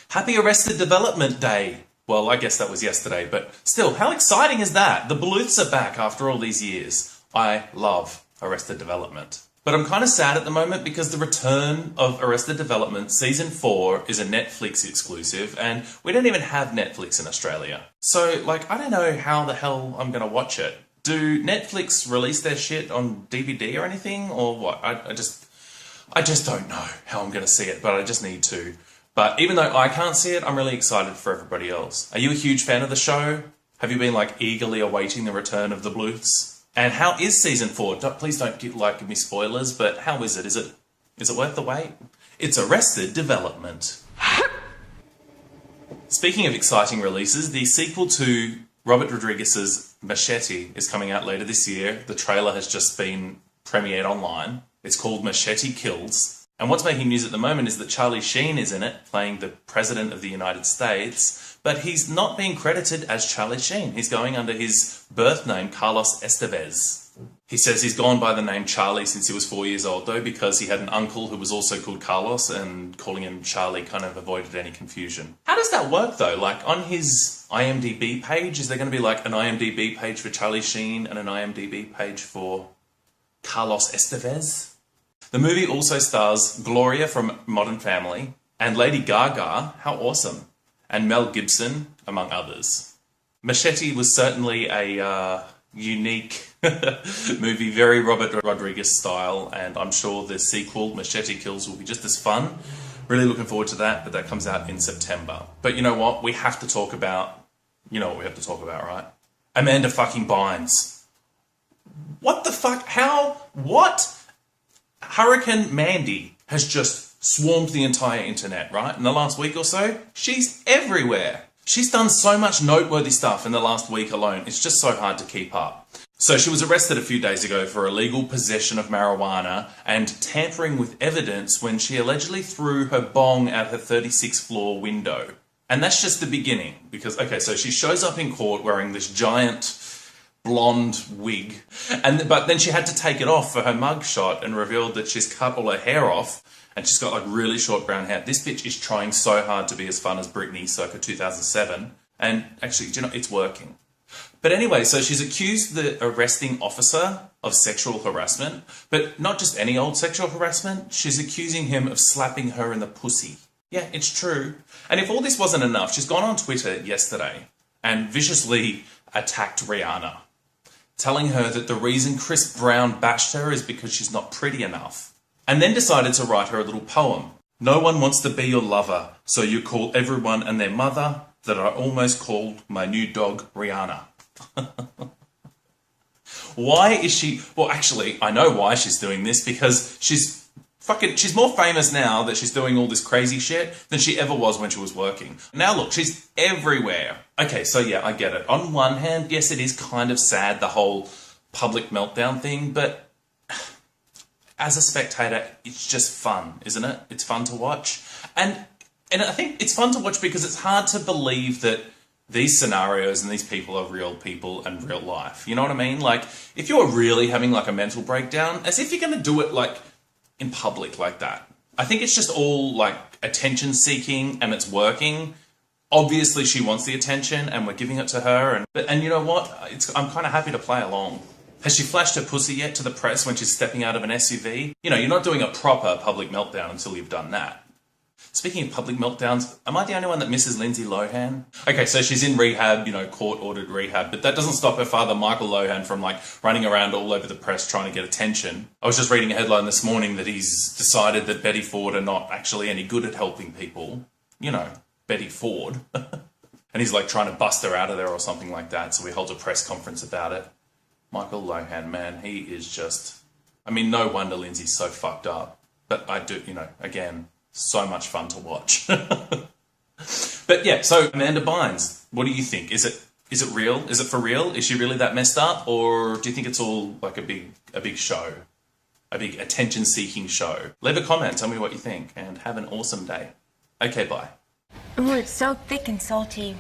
Happy Arrested Development Day. Well, I guess that was yesterday, but still, how exciting is that? The Bluths are back after all these years. I love Arrested Development. But I'm kind of sad at the moment because the return of Arrested Development Season 4 is a Netflix exclusive, and we don't even have Netflix in Australia. So, I don't know how the hell I'm going to watch it. Do Netflix release their shit on DVD or anything, or what? I just don't know how I'm going to see it, but I just need to. But even though I can't see it, I'm really excited for everybody else. Are you a huge fan of the show? Have you been eagerly awaiting the return of the Bluths? And how is Season 4? Please don't give me spoilers, but how is it? Is it worth the wait? It's Arrested Development. Speaking of exciting releases, the sequel to Robert Rodriguez's Machete is coming out later this year. The trailer has just been premiered online. It's called Machete Kills. And what's making news at the moment is that Charlie Sheen is in it, playing the President of the United States, but he's not being credited as Charlie Sheen. He's going under his birth name, Carlos Estevez. He says he's gone by the name Charlie since he was 4 years old, though, because he had an uncle who was also called Carlos, and calling him Charlie kind of avoided any confusion. How does that work, though? On his IMDb page, is there going to be an IMDb page for Charlie Sheen and an IMDb page for Carlos Estevez? The movie also stars Gloria from Modern Family and Lady Gaga, how awesome, and Mel Gibson, among others. Machete was certainly a unique movie, very Robert Rodriguez style, and I'm sure the sequel, Machete Kills, will be just as fun. Really looking forward to that, but that comes out in September. But you know what? We have to talk about, right? Amanda fucking Bynes. What the fuck? How? What? Hurricane Mandy has just swarmed the entire internet, right? In the last week or so, she's everywhere. She's done so much noteworthy stuff in the last week alone. It's just so hard to keep up. So she was arrested a few days ago for illegal possession of marijuana and tampering with evidence when she allegedly threw her bong out her 36th floor window. And that's just the beginning, because, okay, so she shows up in court wearing this giant blonde wig, but then she had to take it off for her mugshot and revealed that she's cut all her hair off and she's got really short brown hair. This bitch is trying so hard to be as fun as Britney circa 2007, and actually, it's working. But anyway, so she's accused the arresting officer of sexual harassment, but not just any old sexual harassment. She's accusing him of slapping her in the pussy. Yeah, it's true. And if all this wasn't enough, she's gone on Twitter yesterday and viciously attacked Rihanna, telling her that the reason Chris Brown bashed her is because she's not pretty enough. And then decided to write her a little poem. No one wants to be your lover, so you call everyone and their mother that I almost called my new dog Rihanna. Why is she... Well, actually, I know why she's doing this, because she's more famous now that she's doing all this crazy shit than she ever was when she was working. Now look, she's everywhere. Okay, so yeah, I get it. On one hand, yes, it is kind of sad, the whole public meltdown thing, but as a spectator, it's just fun, isn't it? It's fun to watch. And I think it's fun to watch because it's hard to believe that these scenarios and these people are real people and real life. You know what I mean? If you're really having a mental breakdown, as if you're going to do it in public like that. I think it's just all attention seeking and it's working. Obviously she wants the attention and we're giving it to her, and you know what? I'm kind of happy to play along. Has she flashed her pussy yet to the press when she's stepping out of an SUV? You're not doing a proper public meltdown until you've done that. Speaking of public meltdowns, am I the only one that misses Lindsay Lohan? Okay, so she's in rehab, court-ordered rehab, but that doesn't stop her father, Michael Lohan, from running around all over the press trying to get attention. I was just reading a headline this morning that he's decided that Betty Ford are not actually any good at helping people. Betty Ford. And he's trying to bust her out of there or something like that, so he holds a press conference about it. Michael Lohan, man, he is just... no wonder Lindsay's so fucked up. But I do, again... so much fun to watch. But yeah, so Amanda Bynes, what do you think? Is it real? Is it for real? Is she really that messed up? Or do you think it's all a big show? A big attention-seeking show? Leave a comment, tell me what you think, and have an awesome day. Okay, bye. Oh, it's so thick and salty.